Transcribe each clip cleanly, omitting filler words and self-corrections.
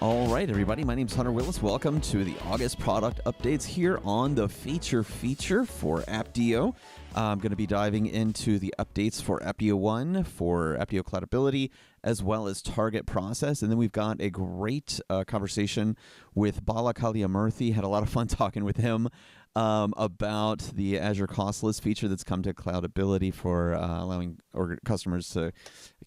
All right, everybody. My name is Hunter Willis. Welcome to the August product updates here on the feature for Apptio. I'm going to be diving into the updates for ApptioOne, for Apptio Cloudability, as well as Targetprocess. And then we've got a great conversation with Bala Kaliamurthy. Had a lot of fun talking with him about the Azure Costless feature that's come to Cloudability for allowing customers to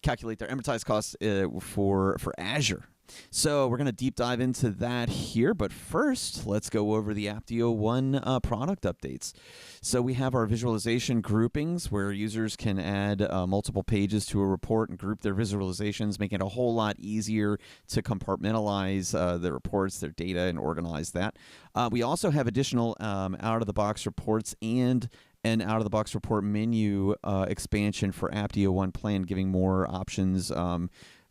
calculate their amortized costs for Azure. So we're going to deep dive into that here, but first, let's go over the ApptioOne product updates. So we have our visualization groupings where users can add multiple pages to a report and group their visualizations, making it a whole lot easier to compartmentalize the reports, their data, and organize that. We also have additional out-of-the-box reports and an out-of-the-box report menu expansion for ApptioOne Plan, giving more options,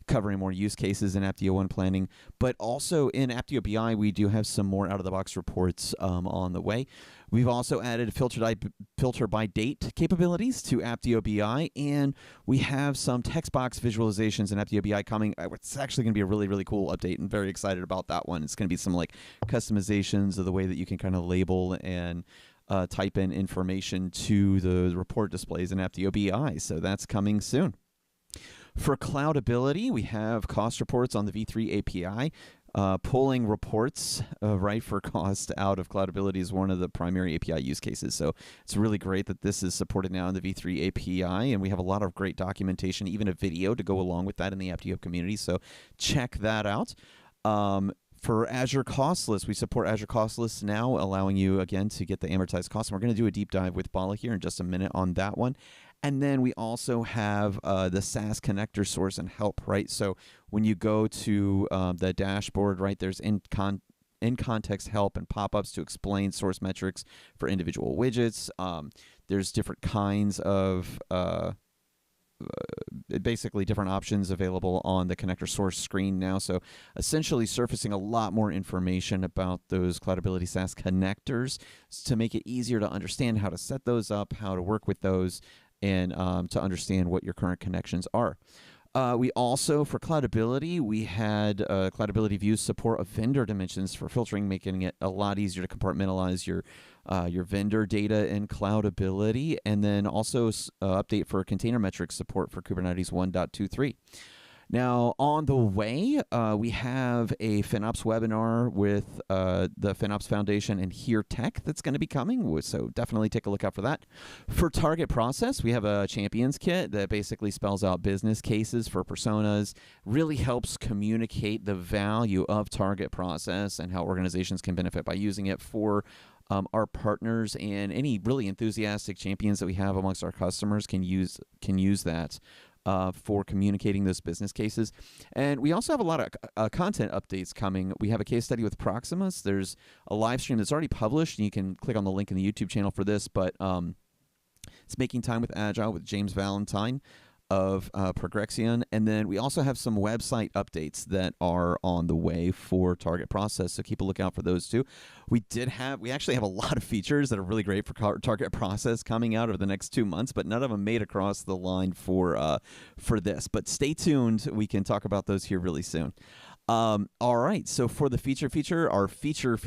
covering more use cases in ApptioOne planning, but also in Apptio BI, we do have some more out-of-the-box reports on the way. We've also added filter by date capabilities to Apptio BI, and we have some text box visualizations in Apptio BI coming. It's actually going to be a really, really cool update, and very excited about that one. It's going to be some like customizations of the way that you can kind of label and type in information to the report displays in Apptio BI. So that's coming soon. For Cloudability, we have cost reports on the V3 API. Pulling reports right for cost out of Cloudability is one of the primary API use cases. So it's really great that this is supported now in the V3 API, and we have a lot of great documentation, even a video to go along with that in the Apptio community. So check that out. For Azure Costless, we support Azure Costless now, allowing you, again, to get the amortized cost. And we're going to do a deep dive with Bala here in just a minute on that one. And then we also have the SaaS connector source and help, right? So when you go to the dashboard, right, there's in-context help and pop-ups to explain source metrics for individual widgets. There's different kinds of basically different options available on the connector source screen now. So essentially surfacing a lot more information about those Cloudability SaaS connectors to make it easier to understand how to set those up, how to work with those, and to understand what your current connections are. We also, for Cloudability, we had Cloudability views support of vendor dimensions for filtering, making it a lot easier to compartmentalize your vendor data in Cloudability, and then also update for container metrics support for Kubernetes 1.23. Now, on the way, we have a FinOps webinar with the FinOps Foundation and Here Tech that's going to be coming, so definitely take a look out for that. For Targetprocess, we have a Champions Kit that basically spells out business cases for personas, really helps communicate the value of Targetprocess and how organizations can benefit by using it for our partners, and any really enthusiastic champions that we have amongst our customers can use that for communicating those business cases. And we also have a lot of content updates coming. We have a case study with Proximus. There's a live stream that's already published, and you can click on the link in the YouTube channel for this, but it's Making Time with Agile with James Valentine of Progrexion. And then we also have some website updates that are on the way for Targetprocess, so keep a lookout for those too. We actually have a lot of features that are really great for Targetprocess coming out over the next 2 months, but none of them made across the line for this. But stay tuned. We can talk about those here really soon. All right, so for the feature, our feature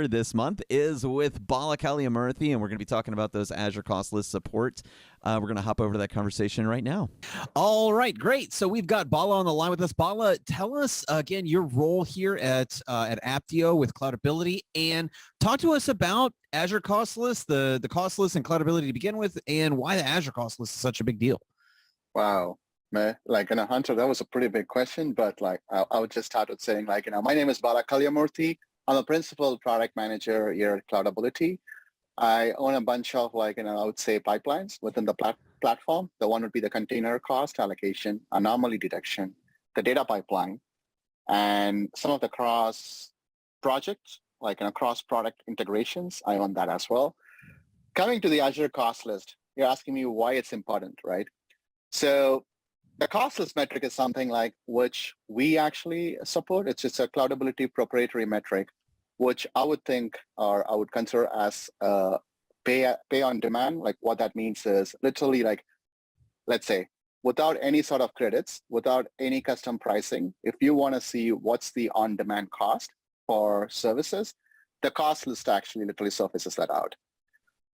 this month is with Bala Kaliamurthy, and we're going to be talking about those Azure Costless support. We're going to hop over to that conversation right now. All right, great. So we've got Bala on the line with us. Bala, tell us again your role here at Apptio with Cloudability, and talk to us about Azure Costless, the Costless and Cloudability to begin with, and why the Azure Costless is such a big deal. Wow. Hunter, that was a pretty big question, but I would just start with saying, my name is Bala Kaliamurthy. I'm a principal product manager here at Cloudability. I own a bunch of I would say pipelines within the platform. The one would be the container cost allocation, anomaly detection, the data pipeline, and some of the cross projects, cross product integrations. I own that as well. Coming to the Azure cost list, you're asking me why it's important, right? So the costless metric is something which we actually support. It's just a Cloudability proprietary metric, which I would think, or I would consider as pay on demand. What that means is literally let's say without any sort of credits, without any custom pricing, if you want to see what's the on-demand cost for services, the cost list actually literally surfaces that out.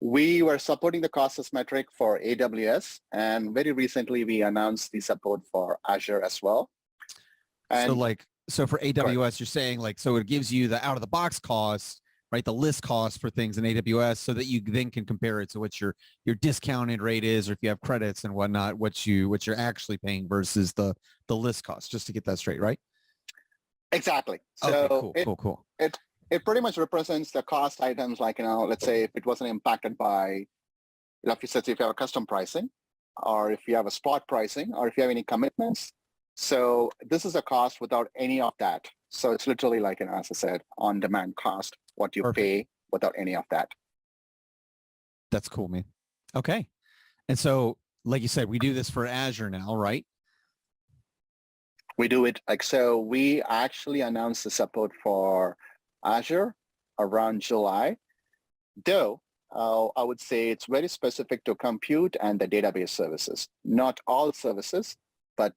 We were supporting the costless metric for AWS, and very recently we announced the support for Azure as well. And so for AWS, you're saying so it gives you the out of the box cost, right? The list cost for things in AWS, so that you then can compare it to what your discounted rate is, or if you have credits and whatnot, what you're actually paying versus the list cost, just to get that straight, right? Exactly. Okay, So cool. It pretty much represents the cost items, like, let's say if it wasn't impacted by, like you said, if you have a custom pricing, or if you have a spot pricing, or if you have any commitments. So this is a cost without any of that. So it's literally like, as I said, on-demand cost, what you Perfect. pay without any of that. That's cool, man. Okay. And so, like you said, we do this for Azure now, right? We do it so we actually announced the support for Azure around July, though I would say it's very specific to compute and the database services. Not all services, but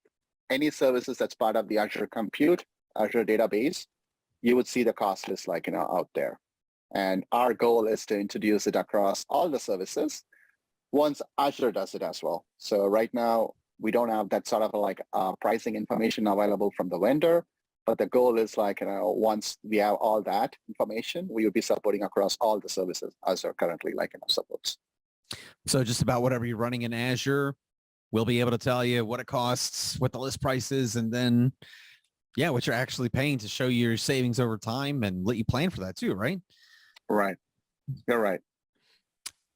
any services that's part of the Azure compute, Azure database, you would see the cost list out there. And our goal is to introduce it across all the services once Azure does it as well. So right now, we don't have that sort of pricing information available from the vendor, but the goal is once we have all that information, we will be supporting across all the services Azure currently supports. So just about whatever you're running in Azure, we'll be able to tell you what it costs, what the list price is, and then, yeah, what you're actually paying to show you your savings over time and let you plan for that too, right? Right. You're right.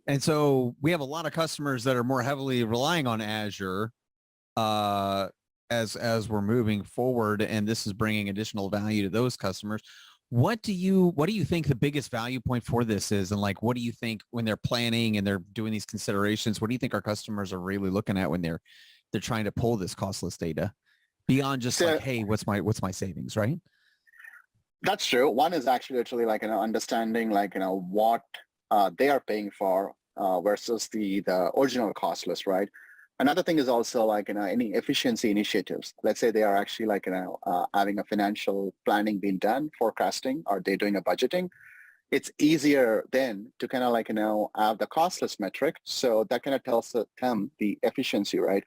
And so we have a lot of customers that are more heavily relying on Azure as we're moving forward, and this is bringing additional value to those customers. What do you think the biggest value point for this is? And what do you think when they're planning and they're doing these considerations, what do you think our customers are really looking at when they're trying to pull this costless data beyond just hey, what's my savings, right? That's true. One is actually understanding what they are paying for versus the original cost list, right? Another thing is also any efficiency initiatives. Let's say they are actually having a financial planning being done, forecasting, or they're doing a budgeting. It's easier then to have the costless metric. So that tells them the efficiency, right?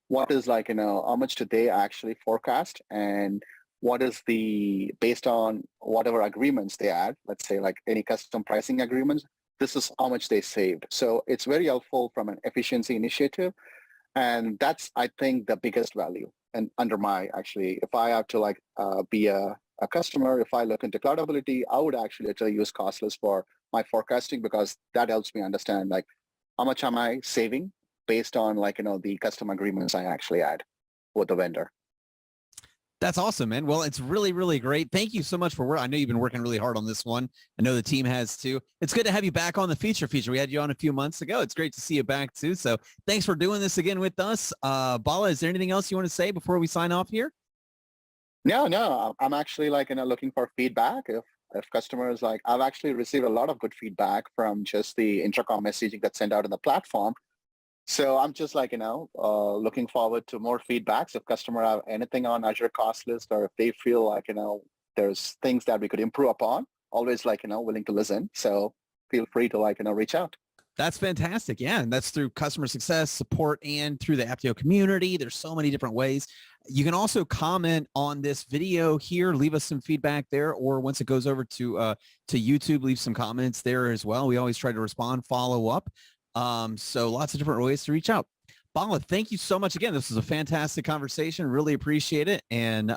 What is how much do they actually forecast, and what is based on whatever agreements they add, let's say any custom pricing agreements, this is how much they saved. So it's very helpful from an efficiency initiative. And that's, I think, the biggest value. And under if I have to be a customer, if I look into Cloudability, I would actually use Costless for my forecasting, because that helps me understand how much am I saving based on the custom agreements I actually add with the vendor. That's awesome, man. Well, it's really, really great. Thank you so much for work. I know you've been working really hard on this one. I know the team has too. It's good to have you back on the feature. We had you on a few months ago. It's great to see you back too. So thanks for doing this again with us. Bala, is there anything else you want to say before we sign off here? No. I'm actually looking for feedback. If customers I've actually received a lot of good feedback from just the intracom messaging that's sent out in the platform. So I'm just looking forward to more feedbacks. If customers have anything on Azure Costless, or if they feel there's things that we could improve upon, always willing to listen. So feel free to reach out. That's fantastic. Yeah. And that's through customer success support and through the Apptio community. There's so many different ways. You can also comment on this video here, leave us some feedback there, or once it goes over to YouTube, leave some comments there as well. We always try to respond, follow up. So lots of different ways to reach out. Bala, thank you so much again. This was a fantastic conversation. Really appreciate it. And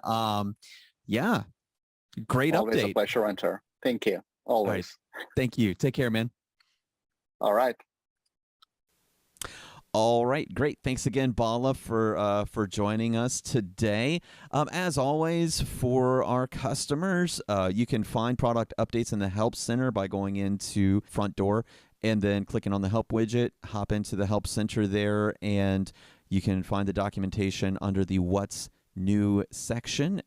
yeah, great Always update. Always a pleasure, Hunter. Thank you. Always. Right. Thank you. Take care, man. All right. All right, great. Thanks again, Bala, for joining us today. As always, for our customers, you can find product updates in the Help Center by going into Front Door and then clicking on the Help widget, hop into the Help Center there, and you can find the documentation under the What's new section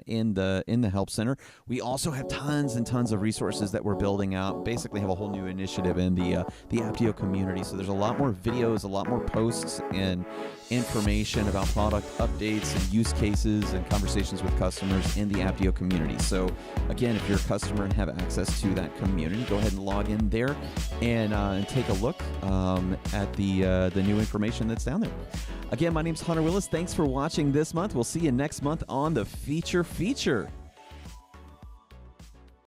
in the Help Center. We also have tons and tons of resources that we're building out. Basically, have a whole new initiative in the Apptio community. So there's a lot more videos, a lot more posts, and information about product updates and use cases and conversations with customers in the Apptio community. So again, if you're a customer and have access to that community, go ahead and log in there and take a look at the new information that's down there. Again, my name's Hunter Willis. Thanks for watching this month. We'll see you next month on the Feature Feature.